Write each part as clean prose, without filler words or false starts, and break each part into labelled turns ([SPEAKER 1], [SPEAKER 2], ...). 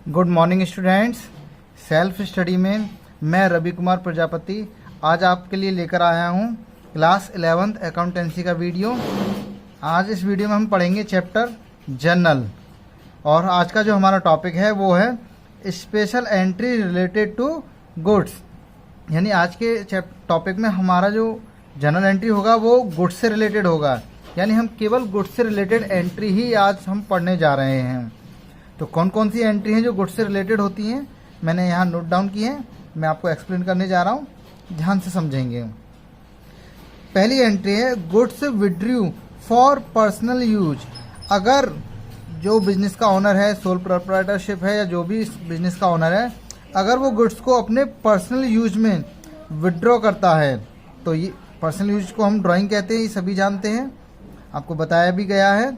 [SPEAKER 1] Good morning students. Self study में मैं रवि कुमार प्रजापति आज आपके लिए लेकर आया हूँ क्लास 11th अकाउंटेंसी का वीडियो। आज इस वीडियो में हम पढ़ेंगे चैप्टर जर्नल और आज का जो हमारा टॉपिक है वो है special entry related to goods. यानी आज के टॉपिक में हमारा जो जर्नल एंट्री होगा वो गुड्स से रिलेटेड होगा। यानी हम केवल गुड्स से रिलेटेड एंट्री ही आज हम पढ़ने जा रहे हैं। तो कौन कौन सी एंट्री हैं जो गुड्स से रिलेटेड होती हैं मैंने यहाँ नोट डाउन की है, मैं आपको एक्सप्लेन करने जा रहा हूँ, ध्यान से समझेंगे। पहली एंट्री है goods withdrew for personal use. अगर जो बिजनेस का ओनर है, सोल प्रोप्राइटरशिप है या जो भी बिजनेस का ओनर है, अगर वो गुड्स को अपने पर्सनल यूज में विड्रॉ करता है तो ये पर्सनल यूज को हम ड्राइंग कहते हैं, ये सभी जानते हैं, आपको बताया भी गया है।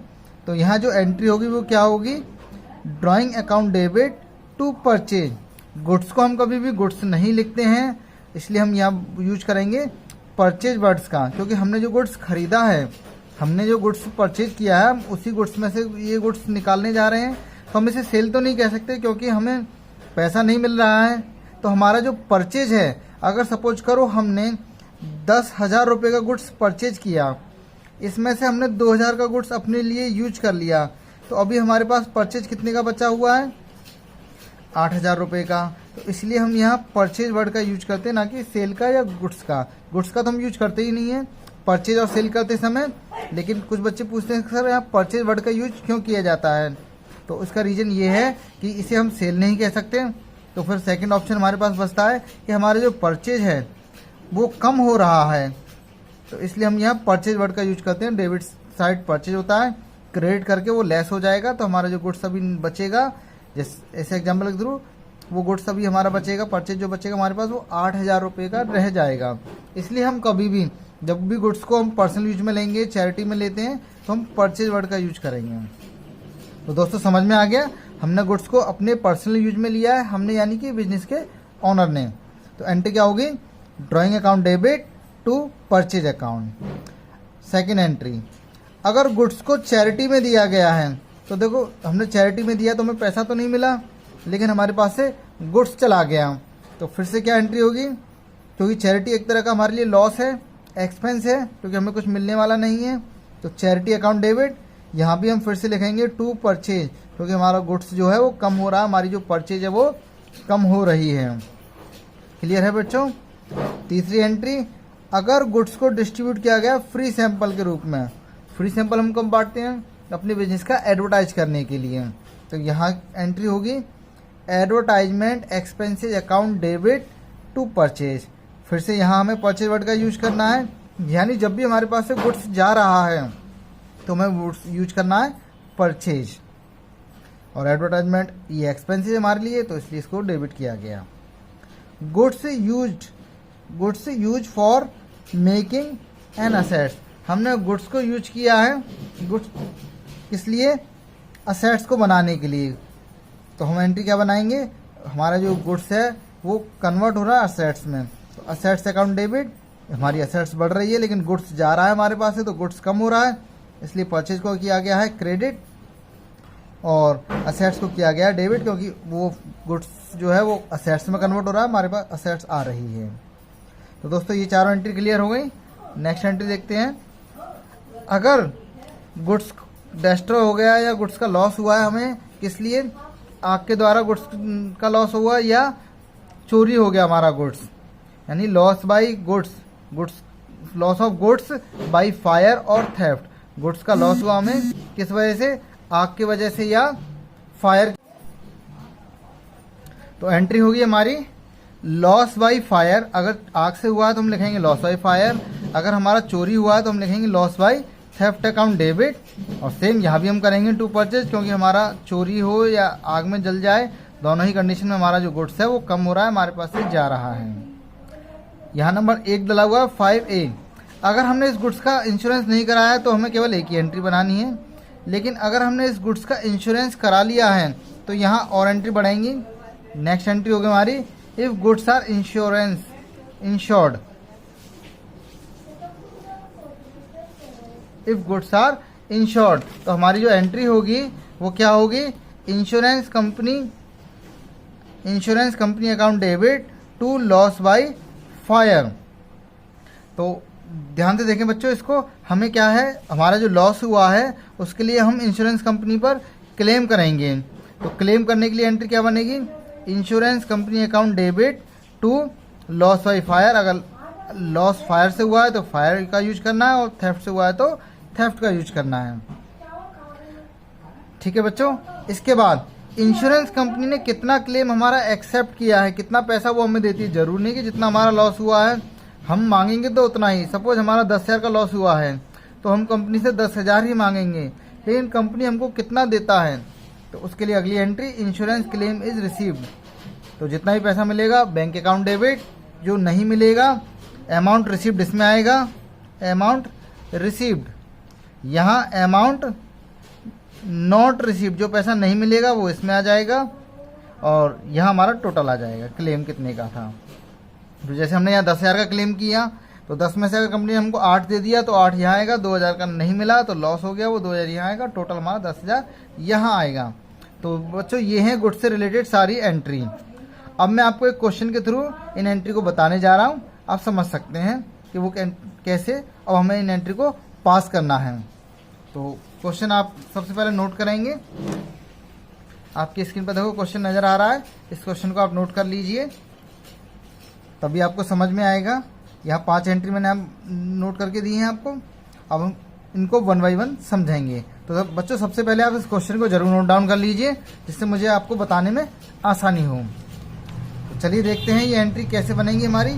[SPEAKER 1] तो यहाँ जो एंट्री होगी वो क्या होगी, drawing account debit to purchase. Goods को हम कभी भी गुड्स नहीं लिखते हैं, इसलिए हम यहाँ यूज करेंगे परचेज वर्ड्स का, क्योंकि हमने जो गुड्स खरीदा है, हमने जो गुड्स परचेज किया है, हम उसी गुड्स में से ये गुड्स निकालने जा रहे हैं। तो हम इसे सेल तो नहीं कह सकते क्योंकि हमें पैसा नहीं मिल रहा है। तो हमारा जो परचेज है, अगर सपोज करो हमने 10,000 रुपये का गुड्स परचेज किया, इसमें से हमने 2,000 का गुड्स अपने लिए यूज कर लिया, तो अभी हमारे पास परचेज कितने का बचा हुआ है, 8,000 रुपये का। तो इसलिए हम यहाँ परचेज वर्ड का यूज करते हैं, ना कि सेल का या गुड्स का। गुड्स का तो हम यूज करते ही नहीं है परचेज और सेल करते समय। लेकिन कुछ बच्चे पूछते हैं सर यहाँ परचेज वर्ड का यूज क्यों किया जाता है, तो उसका रीज़न ये है कि इसे हम सेल नहीं कह सकते। तो फिर सेकेंड ऑप्शन हमारे पास बचता है कि हमारा जो परचेज है वो कम हो रहा है, तो इसलिए हम यहाँ परचेज वर्ड का यूज करते हैं। डेबिट साइड परचेज होता है, क्रेडिट करके वो लेस हो जाएगा, तो हमारा जो गुड्स अभी बचेगा, जैसे ऐसे एग्जाम्पल के थ्रू वो गुड्स अभी हमारा बचेगा, परचेज जो बचेगा हमारे पास वो 8,000 रुपये का रह जाएगा। इसलिए हम कभी भी जब भी गुड्स को हम पर्सनल यूज में लेंगे, चैरिटी में लेते हैं, तो हम परचेज वर्ड का यूज करेंगे। तो दोस्तों समझ में आ गया, हमने गुड्स को अपने पर्सनल यूज में लिया है, हमने यानी कि बिजनेस के ऑनर ने। तो एंट्री क्या होगी, drawing account debit to purchase account. Second entry, अगर गुड्स को चैरिटी में दिया गया है, तो देखो हमने चैरिटी में दिया तो हमें पैसा तो नहीं मिला, लेकिन हमारे पास से गुड्स चला गया, तो फिर से क्या एंट्री होगी, क्योंकि चैरिटी एक तरह का हमारे लिए लॉस है, एक्सपेंस है, क्योंकि हमें कुछ मिलने वाला नहीं है। तो चैरिटी अकाउंट डेबिट, यहाँ भी हम फिर से लिखेंगे टू परचेज, क्योंकि हमारा गुड्स जो है वो कम हो रहा है, हमारी जो परचेज है वो कम हो रही है। क्लियर है बच्चों। तीसरी एंट्री, अगर गुड्स को डिस्ट्रीब्यूट किया गया फ्री सैंपल के रूप में। फ्री सैंपल हम कब बांटते हैं, अपने बिजनेस का एडवर्टाइज करने के लिए। तो यहाँ एंट्री होगी advertisement expenses account debit to purchase. फिर से यहाँ हमें परचेज वर्ड का यूज करना है, यानी जब भी हमारे पास से गुड्स जा रहा है तो हमें गुड्स यूज करना है परचेज, और एडवर्टाइजमेंट ये एक्सपेंसेस हमारे लिए, तो इसलिए इसको डेबिट किया गया। Goods use for making an assets, हमने गुड्स को यूज किया है, गुड्स किस लिए, असेट्स को बनाने के लिए। तो हम एंट्री क्या बनाएंगे, हमारा जो गुड्स है वो कन्वर्ट हो रहा है असेट्स में, तो असेट्स अकाउंट डेबिट, हमारी असेट्स बढ़ रही है लेकिन गुड्स जा रहा है हमारे पास से, तो गुड्स कम हो रहा है, इसलिए परचेज को किया गया है क्रेडिट और असेट्स को किया गया है डेबिट, क्योंकि वो गुड्स जो है वो असेट्स में कन्वर्ट हो रहा है, हमारे पास असेट्स आ रही है। तो दोस्तों ये चारों एंट्री क्लियर हो गई। नेक्स्ट एंट्री देखते हैं, अगर गुड्स डिस्ट्रॉय हो गया या गुड्स का लॉस हुआ है, हमें किस लिए, आग के द्वारा गुड्स का लॉस हुआ या चोरी हो गया हमारा गुड्स, यानी loss by goods loss of goods by fire और थेफ्ट। गुड्स का लॉस हुआ हमें किस वजह से, आग की वजह से या फायर। तो एंट्री होगी हमारी लॉस बाय फायर, अगर आग से हुआ है तो हम लिखेंगे लॉस बाय फायर, अगर हमारा चोरी हुआ है तो हम लिखेंगे loss by theft account debit. और सेम यहाँ भी हम करेंगे टू परचेज, क्योंकि हमारा चोरी हो या आग में जल जाए, दोनों ही कंडीशन में हमारा जो गुड्स है वो कम हो रहा है, हमारे पास से जा रहा है। यहाँ नंबर 1 डला हुआ 5A, अगर हमने इस गुड्स का इंश्योरेंस नहीं कराया है तो हमें केवल एक ही एंट्री बनानी है, लेकिन अगर हमने इस गुड्स का इंश्योरेंस करा लिया है तो यहाँ और एंट्री बढ़ाएंगी। नेक्स्ट एंट्री होगी हमारी if goods are insured, if goods are insured, तो हमारी जो एंट्री होगी वो क्या होगी, insurance company insurance company account debit to loss by fire. तो ध्यान से देखें बच्चों, इसको हमें क्या है, हमारा जो लॉस हुआ है उसके लिए हम इंश्योरेंस कंपनी पर क्लेम करेंगे। तो क्लेम करने के लिए एंट्री क्या बनेगी, insurance company account debit to loss by fire. अगर लॉस फायर से हुआ है तो फायर का यूज करना है, और थेफ्ट से हुआ है तो थेफ्ट का यूज करना है। ठीक है बच्चों। इसके बाद इंश्योरेंस कंपनी ने कितना क्लेम हमारा एक्सेप्ट किया है, कितना पैसा वो हमें देती है। जरूरी नहीं कि जितना हमारा लॉस हुआ है हम मांगेंगे तो उतना ही। सपोज हमारा 10,000 का लॉस हुआ है तो हम कंपनी से 10,000 ही मांगेंगे, लेकिन कंपनी हमको कितना देता है, तो उसके लिए अगली entry insurance claim is received. तो जितना भी पैसा मिलेगा बैंक अकाउंट डेबिट, जो नहीं मिलेगा अमाउंट रिसीव्ड इसमें आएगा, अमाउंट रिसीव्ड। यहाँ अमाउंट नॉट रिसीव्ड, जो पैसा नहीं मिलेगा वो इसमें आ जाएगा, और यहाँ हमारा टोटल आ जाएगा क्लेम कितने का था। तो जैसे हमने यहाँ 10,000 का क्लेम किया तो 10 में से अगर कंपनी ने हमको 8 दे दिया तो 8 यहाँ आएगा, 2,000 का नहीं मिला तो लॉस हो गया, वो 2,000 यहाँ आएगा, टोटल हमारा 10,000 यहाँ आएगा। तो बच्चों ये हैं गुड्स से रिलेटेड सारी एंट्री। अब मैं आपको एक क्वेश्चन के थ्रू इन एंट्री को बताने जा रहा हूँ, आप समझ सकते हैं कि वो कैसे अब हमें इन एंट्री को पास करना है। तो क्वेश्चन आप सबसे पहले नोट करेंगे, आपकी स्क्रीन पर देखो क्वेश्चन नज़र आ रहा है, इस क्वेश्चन को आप नोट कर लीजिए तभी आपको समझ में आएगा। यहाँ 5 एंट्री मैंने नोट करके दी हैं आपको, अब हम इनको 1 बाय 1 समझेंगे। तो बच्चों सबसे पहले आप इस क्वेश्चन को जरूर नोट डाउन कर लीजिए, जिससे मुझे आपको बताने में आसानी हो। तो चलिए देखते हैं ये एंट्री कैसे बनेगी हमारी।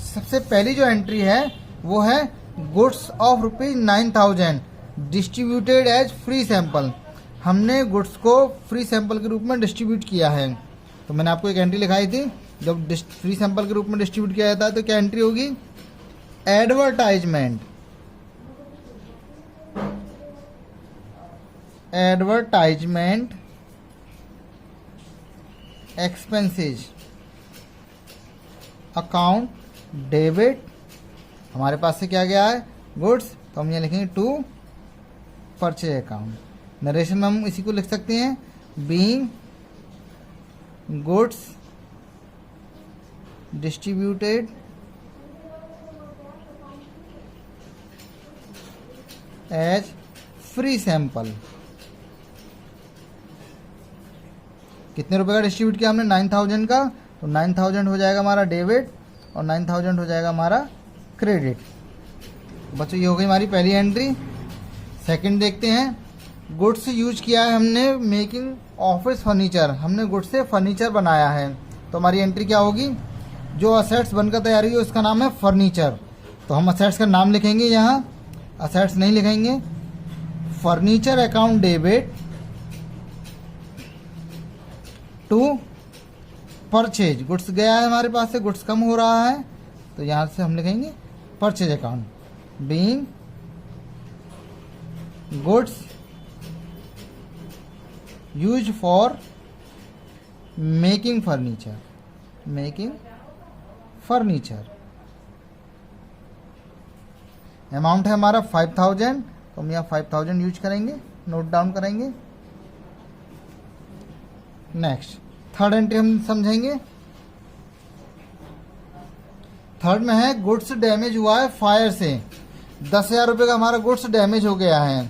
[SPEAKER 1] सबसे पहली जो एंट्री है वो है goods of ₹9,000 distributed as free sample. हमने गुड्स को फ्री सैंपल के रूप में डिस्ट्रीब्यूट किया है। तो मैंने आपको एक एंट्री लिखाई थी, जब फ्री सैंपल के रूप में डिस्ट्रीब्यूट किया जाता है तो क्या एंट्री होगी, advertisement, advertisement expenses account debit. हमारे पास से क्या गया है, गुड्स, तो हम यहाँ लिखेंगे टू परचेज अकाउंट। नरेशन में हम इसी को लिख सकते हैं, being goods distributed as free sample. कितने रुपए का डिस्ट्रीब्यूट किया हमने, 9,000 का, तो 9,000 हो जाएगा हमारा डेबिट और 9,000 हो जाएगा हमारा क्रेडिट। बच्चों ये हो गई हमारी पहली एंट्री। सेकंड देखते हैं, गुड्स यूज किया है हमने मेकिंग ऑफिस फर्नीचर, हमने गुड्स से फर्नीचर बनाया है। तो हमारी एंट्री क्या होगी, जो असेट्स बनकर तैयार हुई है उसका नाम है फर्नीचर। तो हम असेट्स का नाम लिखेंगे, यहाँ असेट्स नहीं लिखेंगे, furniture account debit to purchase. Goods गया है हमारे पास से, गुड्स कम हो रहा है, तो यहाँ से हम लिखेंगे purchase account, being goods use for making furniture, making furniture. Amount है हमारा 5,000, तो हम यहाँ 5,000 यूज करेंगे, नोट डाउन करेंगे। नेक्स्ट थर्ड एंट्री हम समझेंगे। थर्ड में है गुड्स डैमेज हुआ है फायर से, 10,000 रुपये का हमारा गुड्स डैमेज हो गया है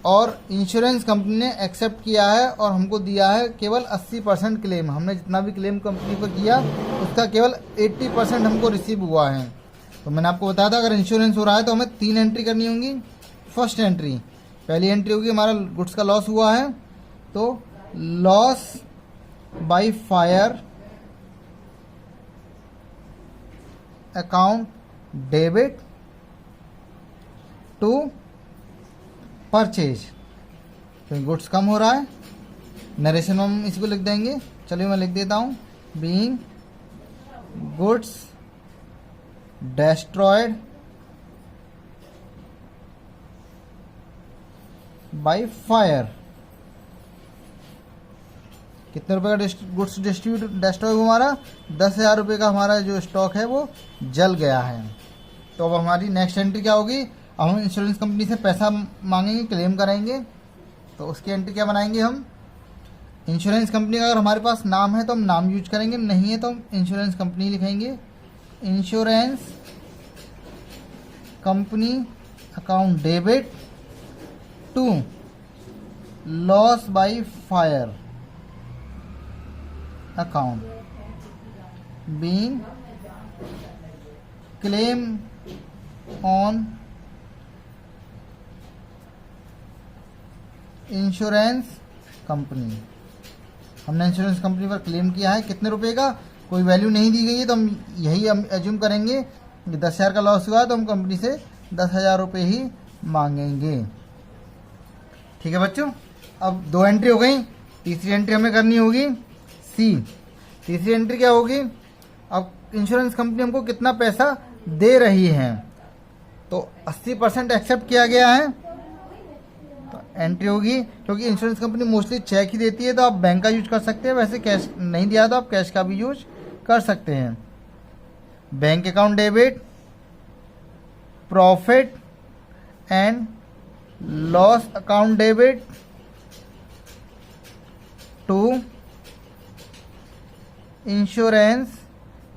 [SPEAKER 1] और इंश्योरेंस कंपनी ने एक्सेप्ट किया है और हमको दिया है केवल 80% क्लेम। हमने जितना भी क्लेम कंपनी को किया उसका केवल 80% हमको रिसीव हुआ है। तो मैंने आपको बताया था अगर इंश्योरेंस हो रहा है तो हमें 3 एंट्री करनी होंगी। फर्स्ट एंट्री, पहली एंट्री होगी हमारा गुड्स का लॉस हुआ है, तो loss by fire account debit to purchase. तो गुड्स कम हो रहा है, नरेशन में हम इसको लिख देंगे, चलिए मैं लिख देता हूँ, being goods destroyed by fire. कितने रुपए का गुड्स डिस्ट्रॉय हुआ हमारा, 10,000 रुपये का हमारा जो स्टॉक है वो जल गया है। तो अब हमारी नेक्स्ट एंट्री क्या होगी, अब हम इंश्योरेंस कंपनी से पैसा मांगेंगे, क्लेम करेंगे। तो उसकी एंट्री क्या बनाएंगे हम, इंश्योरेंस कंपनी का अगर हमारे पास नाम है तो हम नाम यूज करेंगे, नहीं है तो हम इंश्योरेंस कंपनी लिखेंगे। Insurance company account debit to loss by fire account being claim on insurance company. हमने इंश्योरेंस कंपनी पर क्लेम किया है, कितने रुपए का, कोई वैल्यू नहीं दी गई है, तो हम यही एज्यूम करेंगे कि 10,000 का लॉस हुआ तो हम कंपनी से 10,000 रुपये ही मांगेंगे। ठीक है बच्चों, अब 2 एंट्री हो गई, तीसरी एंट्री हमें करनी होगी सी। तीसरी एंट्री क्या होगी, अब इंश्योरेंस कंपनी हमको कितना पैसा दे रही है, तो 80% एक्सेप्ट किया गया है, तो एंट्री होगी। क्योंकि इंश्योरेंस कंपनी मोस्टली चेक ही देती है तो आप बैंक का यूज कर सकते हैं, वैसे कैश नहीं दिया तो आप कैश का भी यूज कर सकते हैं। Bank account debit profit and loss account debit to insurance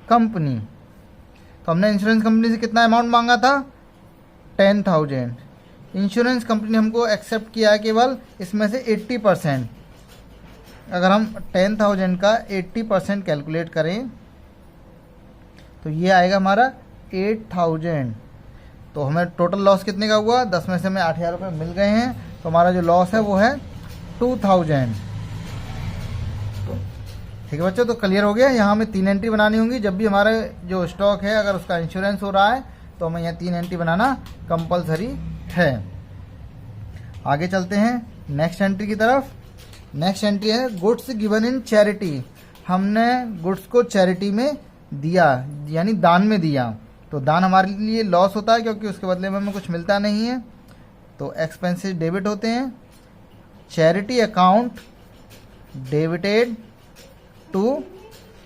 [SPEAKER 1] company. तो हमने इंश्योरेंस कंपनी से कितना अमाउंट मांगा था, 10,000। इंश्योरेंस कंपनी हमको एक्सेप्ट किया है केवल इसमें से 80%। अगर हम 10,000 का 80% कैलकुलेट करें तो ये आएगा हमारा 8,000। तो हमें टोटल लॉस कितने का हुआ, 10 में से हमें 8,000 रुपये मिल गए हैं, तो हमारा जो लॉस है वो है 2,000। ठीक है बच्चों, तो क्लियर हो गया। यहाँ हमें 3 एंट्री बनानी होंगी, जब भी हमारा जो स्टॉक है अगर उसका इंश्योरेंस हो रहा है तो हमें यहाँ 3 एंट्री बनाना कंपलसरी है। आगे चलते हैं नेक्स्ट एंट्री की तरफ। नेक्स्ट एंट्री है गुड्स गिवन इन चैरिटी। हमने गुड्स को चैरिटी में दिया, यानी दान में दिया, तो दान हमारे लिए लॉस होता है क्योंकि उसके बदले में हमें कुछ मिलता नहीं है, तो एक्सपेंसेस डेबिट होते हैं। चैरिटी अकाउंट डेबिटेड टू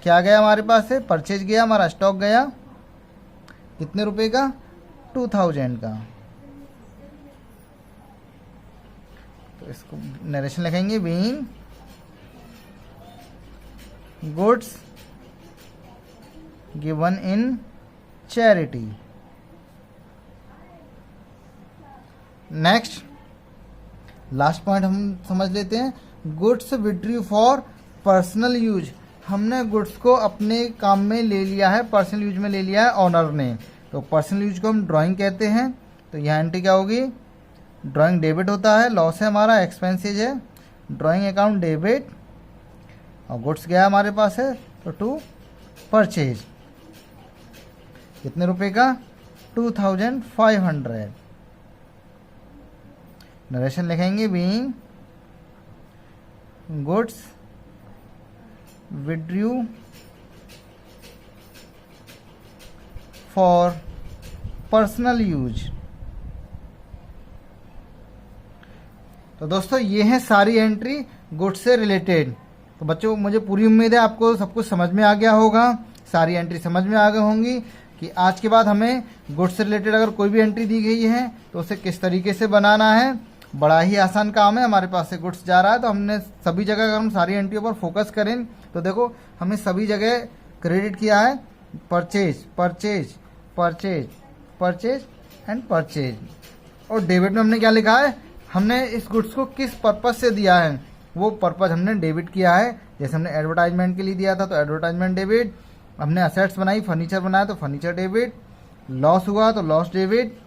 [SPEAKER 1] क्या गया हमारे पास से, परचेज गया, हमारा स्टॉक गया कितने रुपए का, 2,000 का। तो इसको नरेशन लिखेंगे, being goods given in charity. Next last point हम समझ लेते हैं, goods withdrew for personal use. हमने गुड्स को अपने काम में ले लिया है, पर्सनल यूज में ले लिया है ऑनर ने, तो पर्सनल यूज को हम ड्राइंग कहते हैं। तो यहाँ एंट्री क्या होगी, ड्राइंग डेबिट होता है, लॉस है हमारा, एक्सपेंसेज है, ड्राइंग अकाउंट डेबिट, और गुड्स गया हमारे पास है तो टू परचेज कितने रुपए का, 2,500। नरेशन लिखेंगे, being goods withdrew for personal use. तो दोस्तों ये है सारी एंट्री गुड्स से रिलेटेड। तो बच्चों मुझे पूरी उम्मीद है आपको सब कुछ समझ में आ गया होगा, सारी एंट्री समझ में आ गई होंगी कि आज के बाद हमें गुड्स से रिलेटेड अगर कोई भी एंट्री दी गई है तो उसे किस तरीके से बनाना है। बड़ा ही आसान काम है, हमारे पास से गुड्स जा रहा है तो हमने सभी जगह अगर हम सारी एंट्रियों पर फोकस करें तो देखो हमें सभी जगह क्रेडिट किया है, purchase purchase purchase purchase and purchase, और डेबिट में हमने क्या लिखा है, हमने इस गुड्स को किस पर्पज से दिया है वो पर्पज हमने डेबिट किया है। जैसे हमने एडवर्टाइजमेंट के लिए दिया था तो एडवर्टाइजमेंट डेबिट, हमने असेट्स बनाई, फर्नीचर बनाया तो फर्नीचर डेबिट, लॉस हुआ तो लॉस डेबिट,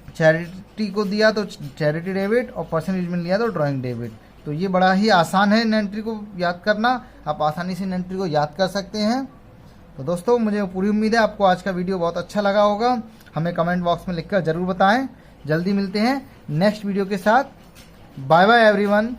[SPEAKER 1] चैरिटी को दिया तो चैरिटी डेबिट, और पर्सनल यूज में लिया तो ड्राइंग डेबिट। तो ये बड़ा ही आसान है इन एंट्री को याद करना, आप आसानी से इन एंट्री को याद कर सकते हैं। तो दोस्तों मुझे पूरी उम्मीद है आपको आज का वीडियो बहुत अच्छा लगा होगा, हमें कमेंट बॉक्स में लिखकर ज़रूर बताएं। जल्दी मिलते हैं नेक्स्ट वीडियो के साथ। Bye bye everyone.